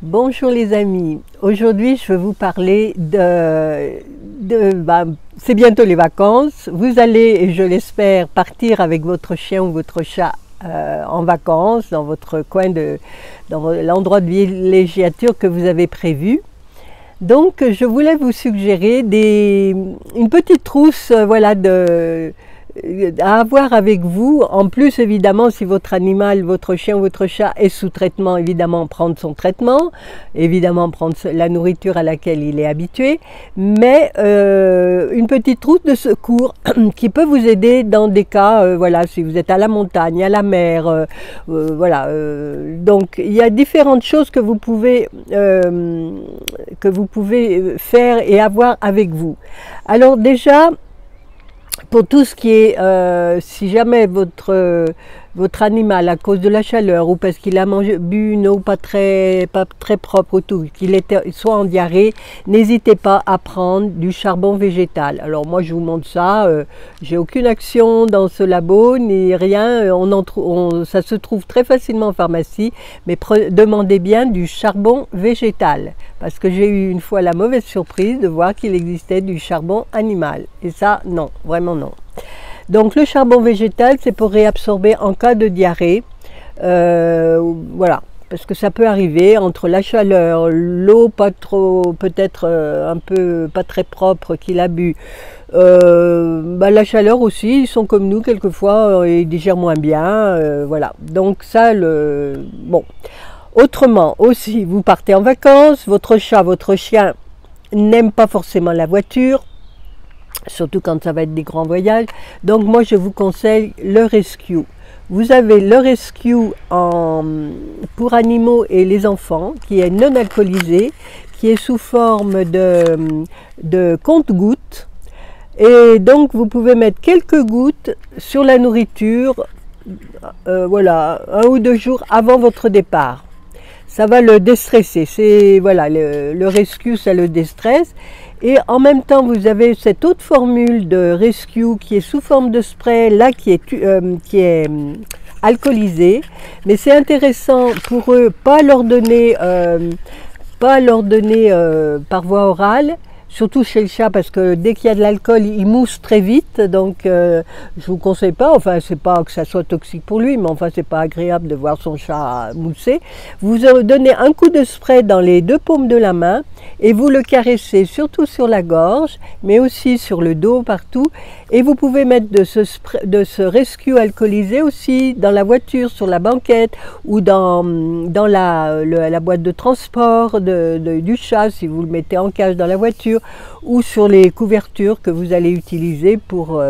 Bonjour les amis, aujourd'hui je vais vous parler c'est bientôt les vacances, vous allez, je l'espère, partir avec votre chien ou votre chat en vacances dans votre coin, dans l'endroit de villégiature que vous avez prévu. Donc je voulais vous suggérer une petite trousse à avoir avec vous. En plus, évidemment, si votre animal, votre chien ou votre chat est sous traitement, évidemment prendre son traitement, évidemment prendre la nourriture à laquelle il est habitué, mais une petite trousse de secours qui peut vous aider dans des cas, si vous êtes à la montagne, à la mer, donc il y a différentes choses que vous pouvez faire et avoir avec vous. Alors déjà, pour tout ce qui est, si jamais votre animal, à cause de la chaleur ou parce qu'il a bu une eau pas très propre ou tout, qu'il soit en diarrhée, n'hésitez pas à prendre du charbon végétal. Alors moi je vous montre ça, j'ai aucune action dans ce labo ni rien, ça se trouve très facilement en pharmacie, mais demandez bien du charbon végétal, parce que j'ai eu une fois la mauvaise surprise de voir qu'il existait du charbon animal, et ça non, vraiment non. Donc le charbon végétal, c'est pour réabsorber en cas de diarrhée, voilà, parce que ça peut arriver entre la chaleur, l'eau pas trop, peut-être un peu pas très propre qu'il a bu, la chaleur aussi, ils sont comme nous quelquefois, ils digèrent moins bien, voilà. Donc ça, bon. Autrement aussi, vous partez en vacances, votre chat, votre chien n'aime pas forcément la voiture, surtout quand ça va être des grands voyages. Donc moi je vous conseille le Rescue. Vous avez le Rescue pour animaux et les enfants, qui est non alcoolisé, qui est sous forme de compte-gouttes. Et donc vous pouvez mettre quelques gouttes sur la nourriture, voilà, 1 ou 2 jours avant votre départ. Ça va le déstresser, le Rescue, ça le déstresse. Et en même temps, vous avez cette autre formule de Rescue qui est sous forme de spray, là qui est alcoolisé. Mais c'est intéressant pour eux, pas leur donner par voie orale. Surtout chez le chat, parce que dès qu'il y a de l'alcool, il mousse très vite, donc je vous conseille pas, enfin c'est pas que ça soit toxique pour lui, mais enfin c'est pas agréable de voir son chat mousser. Vous donnez un coup de spray dans les 2 paumes de la main et vous le caressez surtout sur la gorge, mais aussi sur le dos, partout. Et vous pouvez mettre de ce Rescue alcoolisé aussi dans la voiture, sur la banquette ou dans la boîte de transport du chat, si vous le mettez en cage dans la voiture, ou sur les couvertures que vous allez utiliser pour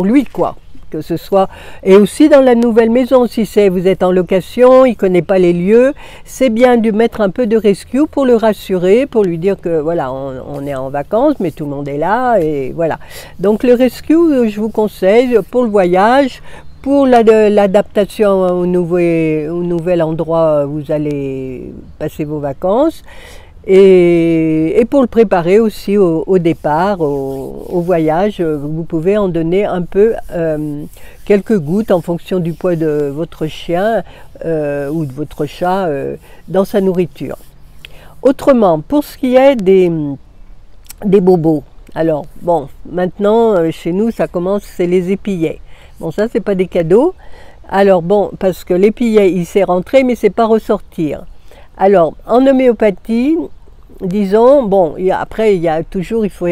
lui, quoi. Que ce soit, et aussi dans la nouvelle maison, si vous êtes en location, il ne connaît pas les lieux, c'est bien de mettre un peu de Rescue pour le rassurer, pour lui dire que voilà, on est en vacances, mais tout le monde est là, et voilà. Donc le Rescue, je vous conseille pour le voyage, pour l'adaptation au nouvel endroit où vous allez passer vos vacances, et pour le préparer aussi au départ, au voyage, vous pouvez en donner un peu, quelques gouttes en fonction du poids de votre chien ou de votre chat dans sa nourriture. Autrement, pour ce qui est des bobos, alors bon, maintenant chez nous ça commence, c'est les épillets. Bon, ça c'est pas des cadeaux, alors bon, parce que l'épillet il sait rentrer mais c'est pas ressortir. Alors, en homéopathie, disons, bon, après, il faut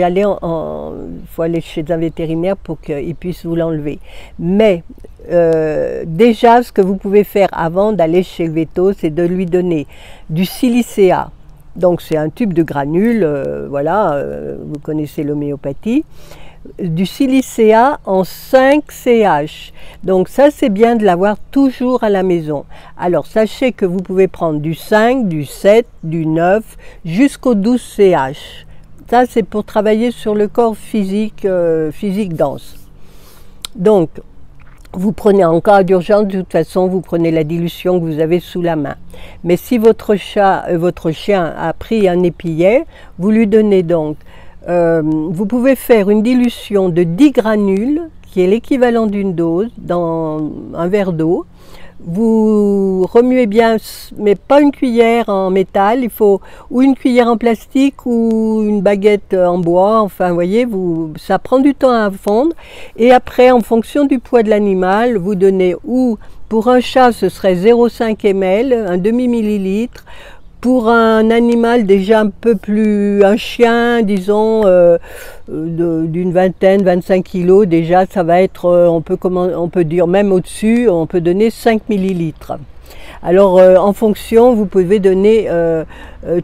aller chez un vétérinaire pour qu'il puisse vous l'enlever. Mais, déjà, ce que vous pouvez faire avant d'aller chez le véto, c'est de lui donner du silicea. Donc, c'est un tube de granules, vous connaissez l'homéopathie. Du silicea en 5 CH. Donc ça c'est bien de l'avoir toujours à la maison. Alors sachez que vous pouvez prendre du 5, du 7, du 9 jusqu'au 12 CH. Ça c'est pour travailler sur le corps physique dense. Donc vous prenez en cas d'urgence, de toute façon vous prenez la dilution que vous avez sous la main. Mais si votre chien a pris un épillet, vous lui donnez donc vous pouvez faire une dilution de 10 granules, qui est l'équivalent d'une dose, dans un verre d'eau, Vous remuez bien, mais pas une cuillère en métal, il faut ou une cuillère en plastique ou une baguette en bois, enfin vous voyez, ça prend du temps à fondre. Et après, en fonction du poids de l'animal, vous donnez, ou pour un chat ce serait 0,5 ml, un demi-millilitre. Pour un animal déjà un peu plus, un chien, disons, d'une vingtaine, 25 kilos, déjà ça va être, on peut dire même au-dessus, on peut donner 5 millilitres. Alors en fonction, vous pouvez donner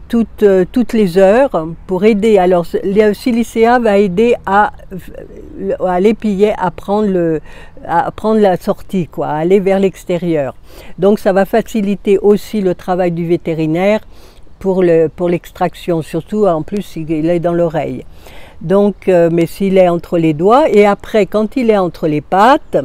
toutes les heures pour aider. Alors le silicea va aider à l'épillet à prendre la sortie, quoi, à aller vers l'extérieur. Donc ça va faciliter aussi le travail du vétérinaire pour l'extraction, surtout en plus s'il est dans l'oreille. Donc, mais s'il est entre les doigts, et après quand il est entre les pattes,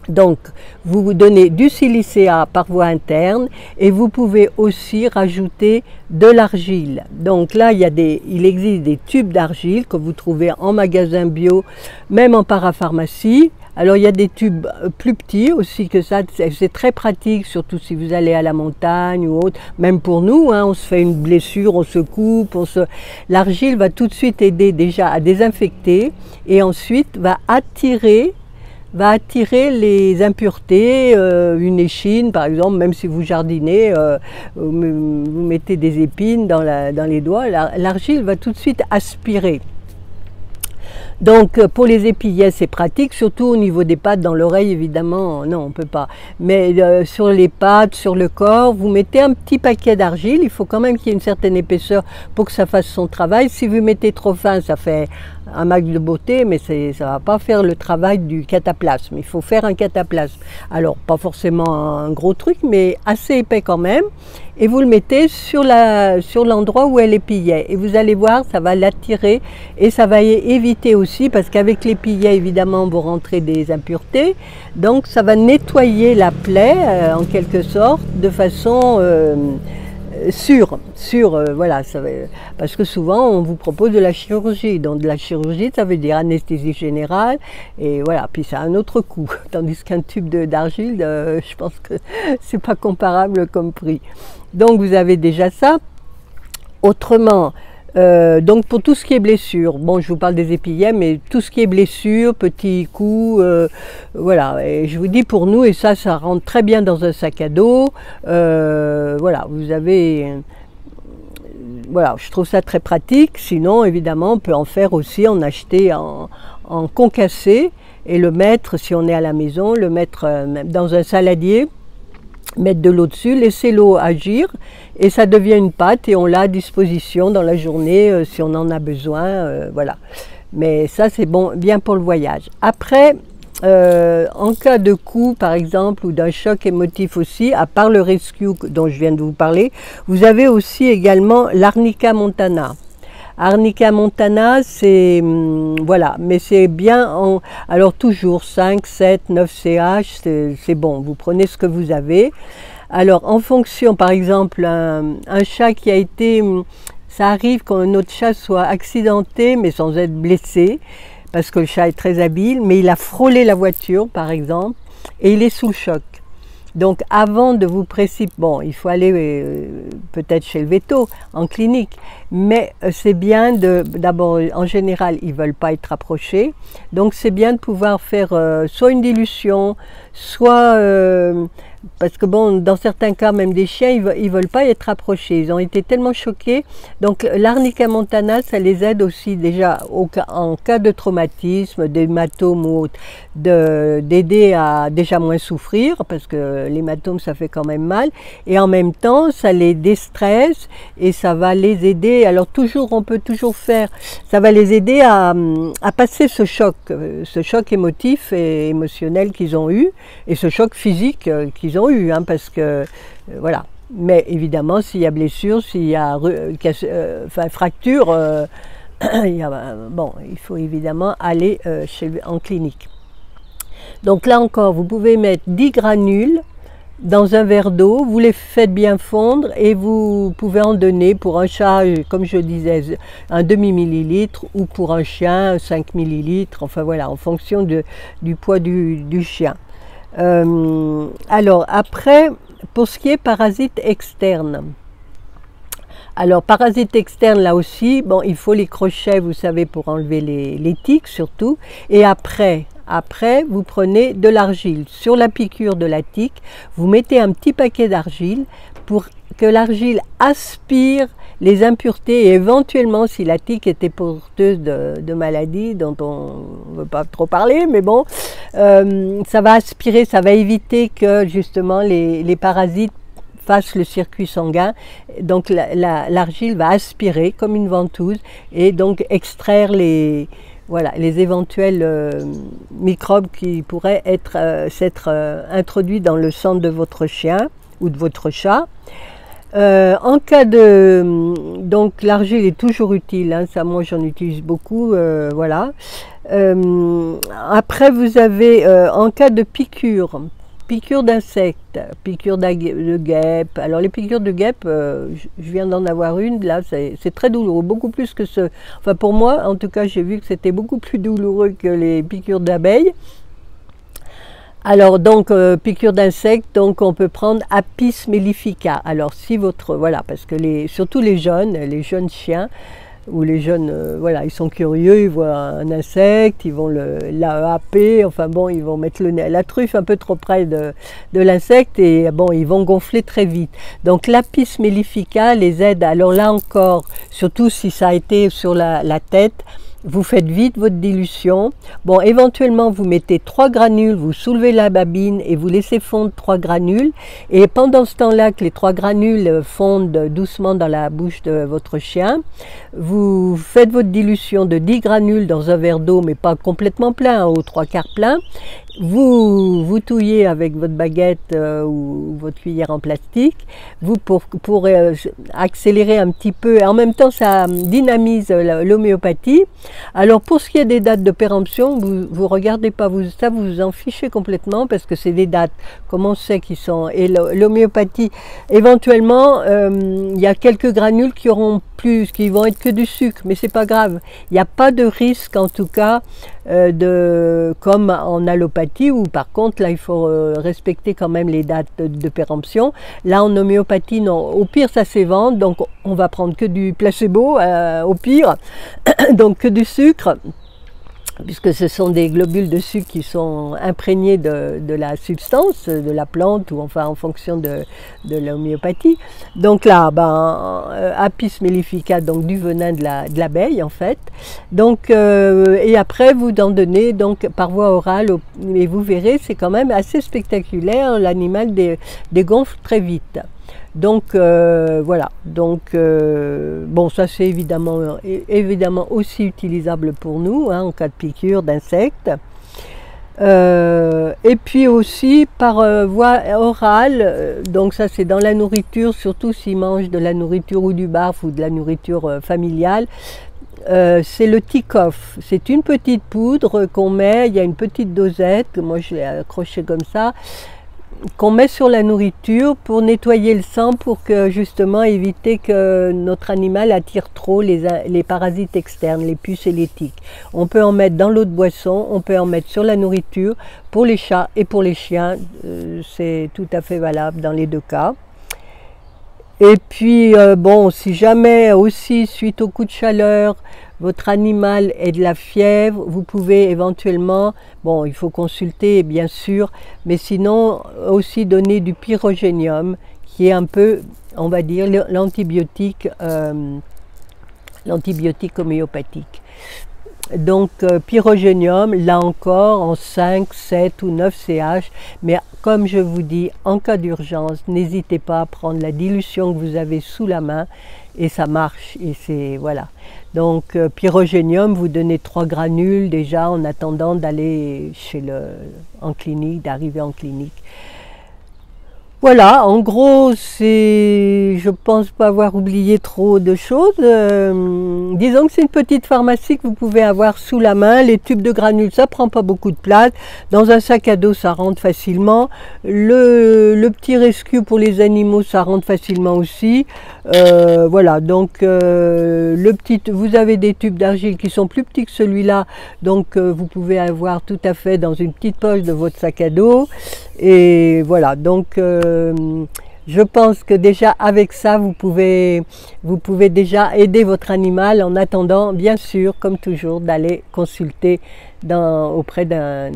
donc vous donnez du silicea par voie interne et vous pouvez aussi rajouter de l'argile. Donc là il existe des tubes d'argile que vous trouvez en magasin bio, même en parapharmacie. Alors il y a des tubes plus petits aussi que ça, c'est très pratique, surtout si vous allez à la montagne ou autre. Même pour nous, hein, on se fait une blessure, on se coupe, l'argile va tout de suite aider déjà à désinfecter et ensuite va attirer les impuretés, une échine par exemple, même si vous jardinez, vous mettez des épines dans les doigts, l'argile va tout de suite aspirer. Donc pour les épillets c'est pratique, surtout au niveau des pattes, dans l'oreille évidemment, non on ne peut pas. Mais sur les pattes, sur le corps, vous mettez un petit paquet d'argile, il faut quand même qu'il y ait une certaine épaisseur pour que ça fasse son travail. Si vous mettez trop fin, ça fait un max de beauté, mais ça ne va pas faire le travail du cataplasme. Il faut faire un cataplasme. Alors pas forcément un gros truc, mais assez épais quand même. Et vous le mettez sur l'endroit où elle épillait. Et vous allez voir, ça va l'attirer et ça va éviter aussi, parce qu'avec l'épillet, évidemment, vous rentrez des impuretés. Donc ça va nettoyer la plaie, en quelque sorte, de façon sûre. Voilà, parce que souvent, on vous propose de la chirurgie. Donc de la chirurgie, ça veut dire anesthésie générale. Et voilà, puis ça a un autre coût. Tandis qu'un tube d'argile, je pense que c'est pas comparable comme prix. Donc vous avez déjà ça. Autrement, donc pour tout ce qui est blessure, bon je vous parle des épillets, mais tout ce qui est blessure, petits coups, voilà, et je vous dis pour nous, et ça rentre très bien dans un sac à dos, voilà, vous avez, voilà, je trouve ça très pratique. Sinon évidemment on peut en faire aussi, en acheter en concassé et le mettre, si on est à la maison, le mettre dans un saladier, mettre de l'eau dessus, laisser l'eau agir et ça devient une pâte et on l'a à disposition dans la journée si on en a besoin, voilà. Mais ça c'est bon, bien pour le voyage. Après, en cas de coup par exemple ou d'un choc émotif aussi, à part le rescue dont je viens de vous parler, vous avez aussi également l'Arnica montana. Arnica montana, c'est, voilà, mais c'est bien, alors toujours 5, 7, 9 CH, c'est bon, vous prenez ce que vous avez. Alors en fonction, par exemple, un chat qui a été, ça arrive quand notre chat soit accidenté, mais sans être blessé, parce que le chat est très habile, mais il a frôlé la voiture, par exemple, et il est sous le choc. Donc avant de vous précipiter, bon, il faut aller peut-être chez le véto, en clinique, mais c'est bien d'abord, en général, ils ne veulent pas être approchés, donc c'est bien de pouvoir faire soit une dilution, soit, parce que bon, dans certains cas, même des chiens, ils veulent pas être approchés, ils ont été tellement choqués, donc l'Arnica montana, ça les aide aussi déjà en cas de traumatisme, d'hématome ou autre, d'aider à déjà moins souffrir, parce que l'hématome ça fait quand même mal, et en même temps ça les déstresse et ça va les aider. Alors toujours, on peut toujours faire, ça va les aider à passer ce choc émotif et émotionnel qu'ils ont eu, et ce choc physique qu'ils ont eu, hein, parce que voilà. Mais évidemment, s'il y a blessure, s'il y a fracture, bon, il faut évidemment aller en clinique. Donc là encore, vous pouvez mettre 10 granules dans un verre d'eau, vous les faites bien fondre et vous pouvez en donner pour un chat, comme je disais, un demi-millilitre, ou pour un chien 5 millilitres, enfin voilà, en fonction du poids du chien. Alors après, pour ce qui est parasites externes, alors parasites externes là aussi, bon, il faut les crochets, vous savez, pour enlever les tiques surtout. Et après, vous prenez de l'argile. Sur la piqûre de la tique, vous mettez un petit paquet d'argile pour que l'argile aspire les impuretés et éventuellement, si la tique était porteuse de maladies dont on ne veut pas trop parler, mais bon, ça va aspirer, ça va éviter que justement les parasites fassent le circuit sanguin. Donc l'argile va aspirer comme une ventouse et donc extraire les éventuels microbes qui pourraient s'être introduits dans le sang de votre chien ou de votre chat. En cas de... Donc l'argile est toujours utile, hein, ça moi j'en utilise beaucoup, voilà. Après vous avez, en cas de piqûre d'insectes, piqûre de guêpe, alors les piqûres de guêpe, je viens d'en avoir une, là c'est très douloureux, beaucoup plus que ce... Enfin pour moi, en tout cas j'ai vu que c'était beaucoup plus douloureux que les piqûres d'abeilles. Alors donc piqûre d'insectes, donc on peut prendre Apis mellifica. Alors si votre voilà, parce que surtout les jeunes chiens ou les jeunes voilà, ils sont curieux, ils voient un insecte, ils vont la happer, enfin bon, ils vont mettre le nez à la truffe un peu trop près de l'insecte et bon, ils vont gonfler très vite. Donc l'Apis mellifica les aide. Alors là encore, surtout si ça a été sur la tête. Vous faites vite votre dilution. Bon, éventuellement, vous mettez 3 granules, vous soulevez la babine et vous laissez fondre 3 granules. Et pendant ce temps-là que les 3 granules fondent doucement dans la bouche de votre chien, vous faites votre dilution de 10 granules dans un verre d'eau, mais pas complètement plein, hein, aux 3/4 plein. Vous touillez avec votre baguette ou votre cuillère en plastique, pour accélérer un petit peu, et en même temps ça dynamise l'homéopathie. Alors pour ce qui est des dates de péremption, vous regardez pas, ça vous en fichez complètement parce que c'est des dates, comme on sait qu'ils sont, et l'homéopathie, éventuellement il y a quelques granules qui vont être que du sucre, mais c'est pas grave, il n'y a pas de risque en tout cas comme en allopathie où par contre là il faut respecter quand même les dates de péremption. Là en homéopathie non, au pire ça s'évente, donc on va prendre que du placebo au pire, donc que du sucre, puisque ce sont des globules de sucre qui sont imprégnés de la substance, de la plante, ou enfin en fonction de l'homéopathie. Donc là, Apis mellifica, donc du venin de l'abeille en fait. Donc, et après vous en donnez donc, par voie orale, et vous verrez, c'est quand même assez spectaculaire, l'animal dégonfle très vite. Donc voilà, donc bon, ça c'est évidemment aussi utilisable pour nous, hein, en cas de piqûre d'insectes. Et puis aussi par voie orale, donc ça c'est dans la nourriture, surtout s'ils mangent de la nourriture ou du barf ou de la nourriture familiale. C'est le Ticof, c'est une petite poudre qu'on met, il y a une petite dosette, que moi je l'ai accrochée comme ça, qu'on met sur la nourriture pour nettoyer le sang, pour que justement éviter que notre animal attire trop les parasites externes, les puces et les tiques. On peut en mettre dans l'eau de boisson, on peut en mettre sur la nourriture, pour les chats et pour les chiens, c'est tout à fait valable dans les deux cas. Et puis bon, si jamais aussi suite au coup de chaleur, votre animal est de la fièvre, vous pouvez éventuellement, bon il faut consulter bien sûr, mais sinon aussi donner du pyrogénium qui est un peu, on va dire, l'antibiotique homéopathique. Donc pyrogénium, là encore en 5, 7 ou 9 CH, mais comme je vous dis, en cas d'urgence, n'hésitez pas à prendre la dilution que vous avez sous la main et ça marche, et c'est voilà. Donc pyrogénium, vous donnez 3 granules déjà en attendant d'aller en clinique, d'arriver en clinique. Voilà, en gros, je pense pas avoir oublié trop de choses. Disons que c'est une petite pharmacie que vous pouvez avoir sous la main. Les tubes de granules, ça prend pas beaucoup de place. Dans un sac à dos, ça rentre facilement. Le petit rescue pour les animaux, ça rentre facilement aussi. Voilà, donc vous avez des tubes d'argile qui sont plus petits que celui-là, donc vous pouvez avoir tout à fait dans une petite poche de votre sac à dos. Et voilà, donc je pense que déjà avec ça, vous pouvez déjà aider votre animal en attendant, bien sûr, comme toujours, d'aller consulter auprès d'un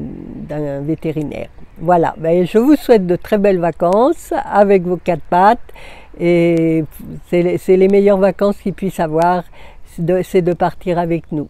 vétérinaire. Voilà, ben, je vous souhaite de très belles vacances avec vos 4 pattes et c'est les meilleures vacances qu'ils puissent avoir, c'est de partir avec nous.